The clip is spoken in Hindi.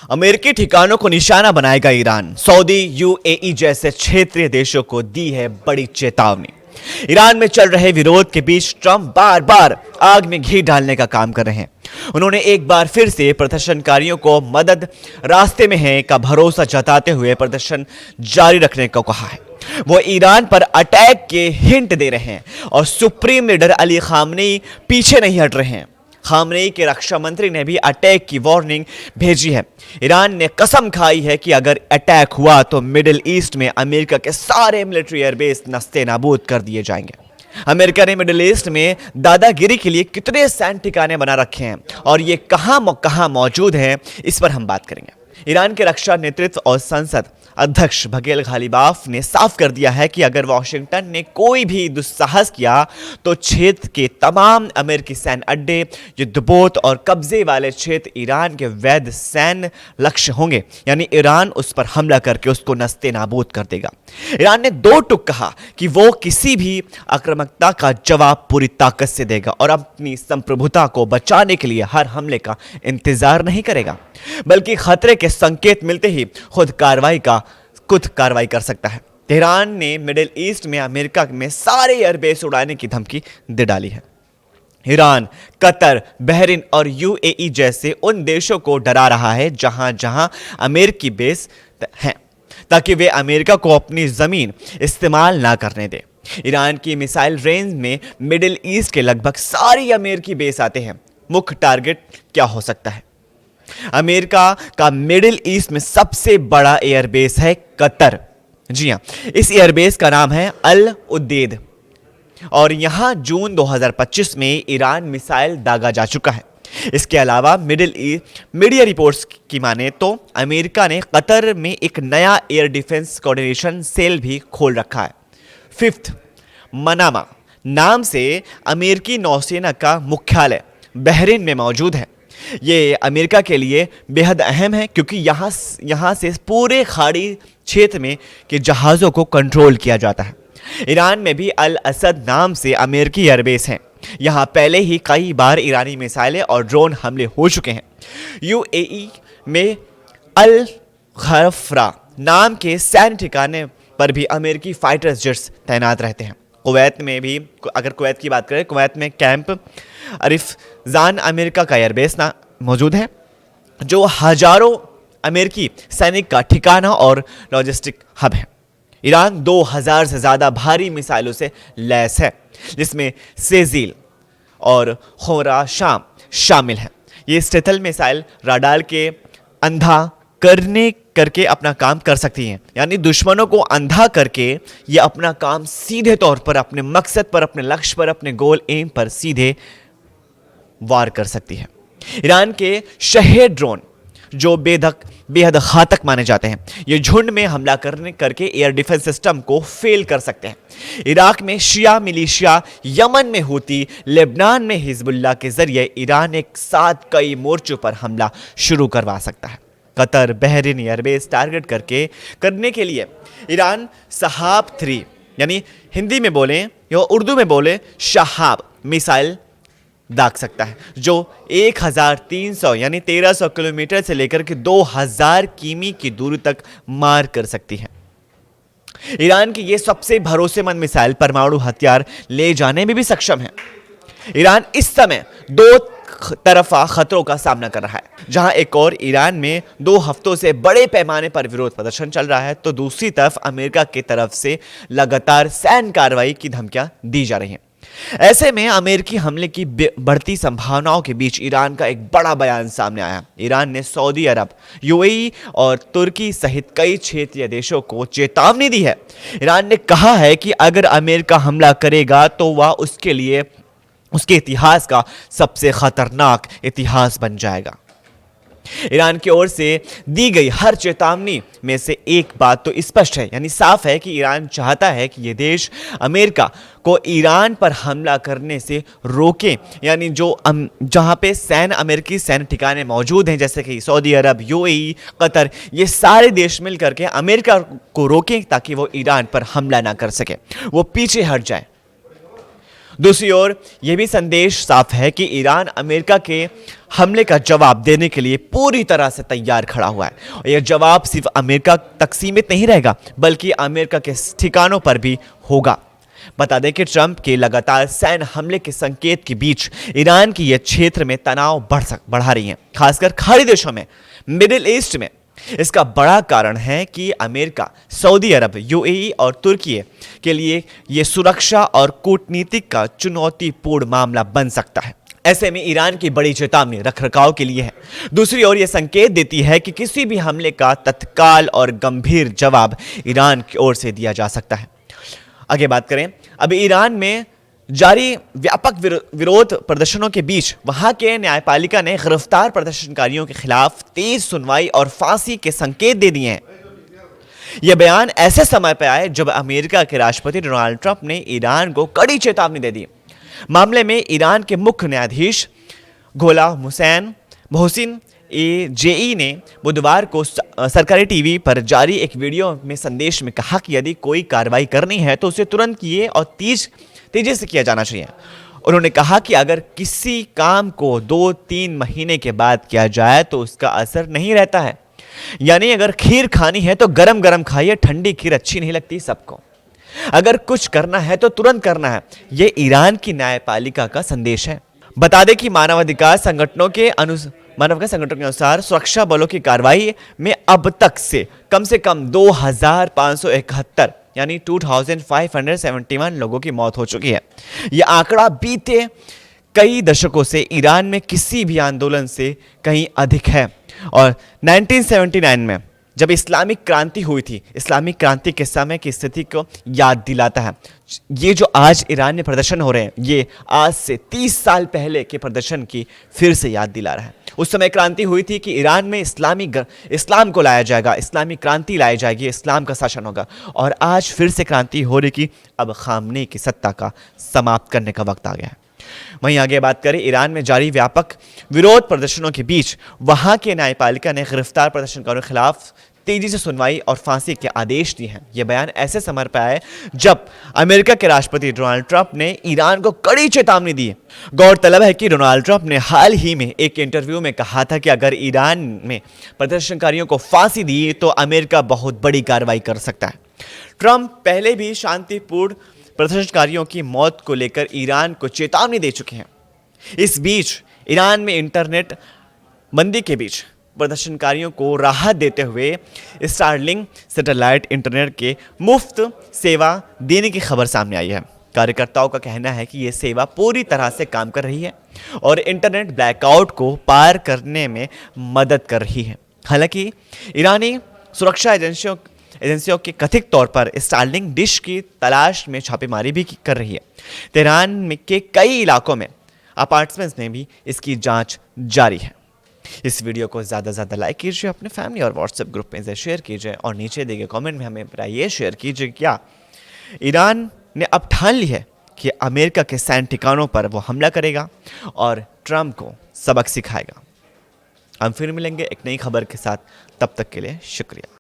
अमेरिकी ठिकानों को निशाना बनाएगा ईरान। सऊदी, यूएई जैसे क्षेत्रीय देशों को दी है बड़ी चेतावनी। ईरान में चल रहे विरोध के बीच ट्रंप बार बार आग में घी डालने का काम कर रहे हैं। उन्होंने एक बार फिर से प्रदर्शनकारियों को मदद रास्ते में है का भरोसा जताते हुए प्रदर्शन जारी रखने को कहा है। वो ईरान पर अटैक के हिंट दे रहे हैं और सुप्रीम लीडर अली खामनेई पीछे नहीं हट रहे हैं। खामनेई के रक्षा मंत्री ने भी अटैक की वार्निंग भेजी है। ईरान ने कसम खाई है कि अगर अटैक हुआ तो मिडिल ईस्ट में अमेरिका के सारे मिलिट्री एयरबेस नस्ते नाबूद कर दिए जाएंगे। अमेरिका ने मिडिल ईस्ट में दादागिरी के लिए कितने सैन्य ठिकाने बना रखे हैं और ये कहां मौजूद हैं, इस पर हम बात करेंगे। ईरान के रक्षा नेतृत्व और संसद अध्यक्ष बघेल घालीबाफ ने साफ कर दिया है कि अगर वॉशिंगटन ने कोई भी दुस्साहस किया तो क्षेत्र के तमाम अमेरिकी सैन्य अड्डे, युद्धपोत और कब्जे वाले क्षेत्र ईरान के वैध सैन्य लक्ष्य होंगे, यानी ईरान उस पर हमला करके उसको नस्ते नाबूद कर देगा। ईरान ने दो टूक कहा कि वो किसी भी आक्रामकता का जवाब पूरी ताकत से देगा और अपनी संप्रभुता को बचाने के लिए हर हमले का इंतजार नहीं करेगा, बल्कि खतरे के संकेत मिलते ही खुद कार्रवाई कर सकता है। तेहरान ने मिडिल ईस्ट में अमेरिका में सारे एयरबेस उड़ाने की धमकी दे डाली है। ईरान, कतर, बहरीन और यूएई जैसे उन देशों को डरा रहा है जहां जहां अमेरिकी बेस हैं, ताकि वे अमेरिका को अपनी जमीन इस्तेमाल ना करने दें। ईरान की मिसाइल रेंज में मिडिल ईस्ट के लगभग सारी अमेरिकी बेस आते हैं। मुख्य टारगेट क्या हो सकता है? अमेरिका का मिडिल ईस्ट में सबसे बड़ा एयरबेस है कतर। जी हां, इस एयरबेस का नाम है अल उदेद और यहां जून 2025 में ईरान मिसाइल दागा जा चुका है। इसके अलावा मिडिल ईस्ट मीडिया रिपोर्ट्स की माने तो अमेरिका ने कतर में एक नया एयर डिफेंस कोऑर्डिनेशन सेल भी खोल रखा है। फिफ्थ मनामा नाम से अमेरिकी नौसेना का मुख्यालय बहरीन में मौजूद है। ये अमेरिका के लिए बेहद अहम है क्योंकि यहाँ से पूरे खाड़ी क्षेत्र में के जहाज़ों को कंट्रोल किया जाता है। ईरान में भी अल असद नाम से अमेरिकी एयरबेस हैं। यहाँ पहले ही कई बार ईरानी मिसाइलें और ड्रोन हमले हो चुके हैं। यूएई में अल खरफरा नाम के सैन्य ठिकाने पर भी अमेरिकी फाइटर जेट्स तैनात रहते हैं। कुवैत में भी, अगर कुवैत की बात करें, कुवैत में कैंप अरिफजान अमेरिका का एयरबेस मौजूद है, जो हजारों अमेरिकी सैनिक का ठिकाना और लॉजिस्टिक हब है। ईरान 2000 से ज़्यादा भारी मिसाइलों से लैस है, जिसमें सेजील और खोराशाम शामिल हैं। ये स्टेथल मिसाइल राडार के अंधा करके अपना काम कर सकती हैं, यानी दुश्मनों को अंधा करके ये अपना काम सीधे तौर पर अपने मकसद पर, अपने लक्ष्य पर, अपने गोल एम पर सीधे वार कर सकती है। ईरान के शहेद ड्रोन जो बेहद घातक माने जाते हैं, ये झुंड में हमला करके एयर डिफेंस सिस्टम को फेल कर सकते हैं। इराक में शिया मिलिशिया, यमन में हुती, लेबनान में हिजबुल्लाह के जरिए ईरान एक साथ कई मोर्चों पर हमला शुरू करवा सकता है। कतर, बहरीन एयरबेस टारगेट करने के लिए ईरान शहाब 3, यानी हिंदी में बोलें या उर्दू में बोले शहाब मिसाइल दाग सकता है, जो 1300 यानी 1300 किलोमीटर से लेकर के 2000 किमी की दूरी तक मार कर सकती है। ईरान की ये सबसे भरोसेमंद मिसाइल परमाणु हथियार ले जाने में भी सक्षम है। ईरान इस समय दो तरफा खतरों का सामना कर रहा है। जहां एक और ईरान में 2 हफ्तों से बड़े पैमाने पर विरोध प्रदर्शन चल रहा है, तो दूसरी तरफ अमेरिका की तरफ से लगातार सैन्य कार्रवाई की धमकियां दी जा रही हैं। ऐसे में अमेरिकी हमले की बढ़ती संभावनाओं के बीच ईरान का एक बड़ा बयान सामने आया। ईरान ने सऊदी अरब, यूएई और तुर्की सहित कई क्षेत्रीय देशों को चेतावनी दी है। ईरान ने कहा है कि अगर अमेरिका हमला करेगा तो वह उसके इतिहास का सबसे खतरनाक इतिहास बन जाएगा। ईरान की ओर से दी गई हर चेतावनी में से एक बात तो स्पष्ट है, यानी साफ है कि ईरान चाहता है कि यह देश अमेरिका को ईरान पर हमला करने से रोके, यानी जहां पे अमेरिकी सैन्य ठिकाने मौजूद हैं, जैसे कि सऊदी अरब, यूएई, कतर, ये सारे देश मिलकर के अमेरिका को रोकें ताकि वो ईरान पर हमला ना कर सके, वो पीछे हट जाए। दूसरी ओर यह भी संदेश साफ है कि ईरान अमेरिका के हमले का जवाब देने के लिए पूरी तरह से तैयार खड़ा हुआ है और यह जवाब सिर्फ अमेरिका तक सीमित नहीं रहेगा बल्कि अमेरिका के ठिकानों पर भी होगा। बता दें कि ट्रंप के लगातार सैन्य हमले के संकेत के बीच ईरान की यह क्षेत्र में तनाव बढ़ा रही है, खासकर खाड़ी देशों में, मिडिल ईस्ट में। इसका बड़ा कारण है कि अमेरिका, सऊदी अरब, यूएई और तुर्की के लिए यह सुरक्षा और कूटनीतिक का चुनौतीपूर्ण मामला बन सकता है। ऐसे में ईरान की बड़ी चेतावनी रखरखाव के लिए है। दूसरी ओर यह संकेत देती है कि किसी भी हमले का तत्काल और गंभीर जवाब ईरान की ओर से दिया जा सकता है। आगे बात करें, अब ईरान में जारी व्यापक विरोध प्रदर्शनों के बीच वहां के न्यायपालिका ने गिरफ्तार प्रदर्शनकारियों के खिलाफ तेज सुनवाई और फांसी के संकेत दे दिए हैं। यह बयान ऐसे समय पर आए जब अमेरिका के राष्ट्रपति डोनाल्ड ट्रंप ने ईरान को कड़ी चेतावनी दे दी। मामले में ईरान के मुख्य न्यायाधीश गुलाम मोहसिन जेई ने बुधवार को सरकारी टीवी पर जारी एक वीडियो में संदेश में कहा कि यदि कोई कार्रवाई करनी है तो उसे तुरंत किए और तेजी से किया जाना चाहिए। उन्होंने कहा कि अगर किसी काम को 2-3 महीने के बाद किया जाए तो उसका असर नहीं रहता है। यानी अगर खीर खानी है तो गरम गरम खाइए, ठंडी खीर अच्छी नहीं लगती सबको। अगर कुछ करना है तो तुरंत करना है। यह ईरान की न्यायपालिका का संदेश है। बता दें कि मानवाधिकार संगठनों के अनुसार सुरक्षा बलों की कार्रवाई में अब तक से कम 2571 यानी 2571 लोगों की मौत हो चुकी है। यह आंकड़ा बीते कई दशकों से ईरान में किसी भी आंदोलन से कहीं अधिक है और 1979 में जब इस्लामिक क्रांति हुई थी, इस्लामिक क्रांति के समय की स्थिति को याद दिलाता है। ये जो आज ईरान में प्रदर्शन हो रहे हैं, ये आज से 30 साल पहले के प्रदर्शन की फिर से याद दिला रहा है। उस समय क्रांति हुई थी कि ईरान में इस्लाम को लाया जाएगा, इस्लामिक क्रांति लाई जाएगी, इस्लाम का शासन होगा। और आज फिर से क्रांति हो रही कि अब खामनेई की सत्ता का समाप्त करने का वक्त आ गया है। वहीं आगे बात करें, ईरान में जारी व्यापक विरोध प्रदर्शनों के बीच वहां के न्यायपालिका ने गिरफ्तार प्रदर्शनकारियों के खिलाफ तेजी से सुनवाई और फांसी के आदेश दिए हैं। यह बयान ऐसे समय पर आए जब अमेरिका के राष्ट्रपति डोनाल्ड ट्रंप ने ईरान को कड़ी चेतावनी दी। गौरतलब है कि डोनाल्ड ट्रंप ने हाल ही में एक इंटरव्यू में कहा था कि अगर ईरान में प्रदर्शनकारियों को फांसी दी तो अमेरिका बहुत बड़ी कार्रवाई कर सकता है। ट्रंप पहले भी शांतिपूर्ण प्रदर्शनकारियों की मौत को लेकर ईरान को चेतावनी दे चुके हैं। इस बीच ईरान में इंटरनेट बंदी के बीच प्रदर्शनकारियों को राहत देते हुए स्टारलिंक सैटेलाइट इंटरनेट के मुफ्त सेवा देने की खबर सामने आई है। कार्यकर्ताओं का कहना है कि यह सेवा पूरी तरह से काम कर रही है और इंटरनेट ब्लैकआउट को पार करने में मदद कर रही है। हालांकि ईरानी सुरक्षा एजेंसियों के कथित तौर पर स्टारलिंक डिश की तलाश में छापेमारी भी कर रही है। तेहरान में के कई इलाकों में अपार्टमेंट्स में भी इसकी जांच जारी है। इस वीडियो को ज़्यादा से ज़्यादा लाइक कीजिए, अपने फैमिली और व्हाट्सएप ग्रुप में इसे शेयर कीजिए और नीचे दिए गए कमेंट में हमें ये शेयर कीजिए क्या ईरान ने अब ठान ली है कि अमेरिका के सैन्य ठिकानों पर वो हमला करेगा और ट्रंप को सबक सिखाएगा। हम फिर मिलेंगे एक नई खबर के साथ, तब तक के लिए शुक्रिया।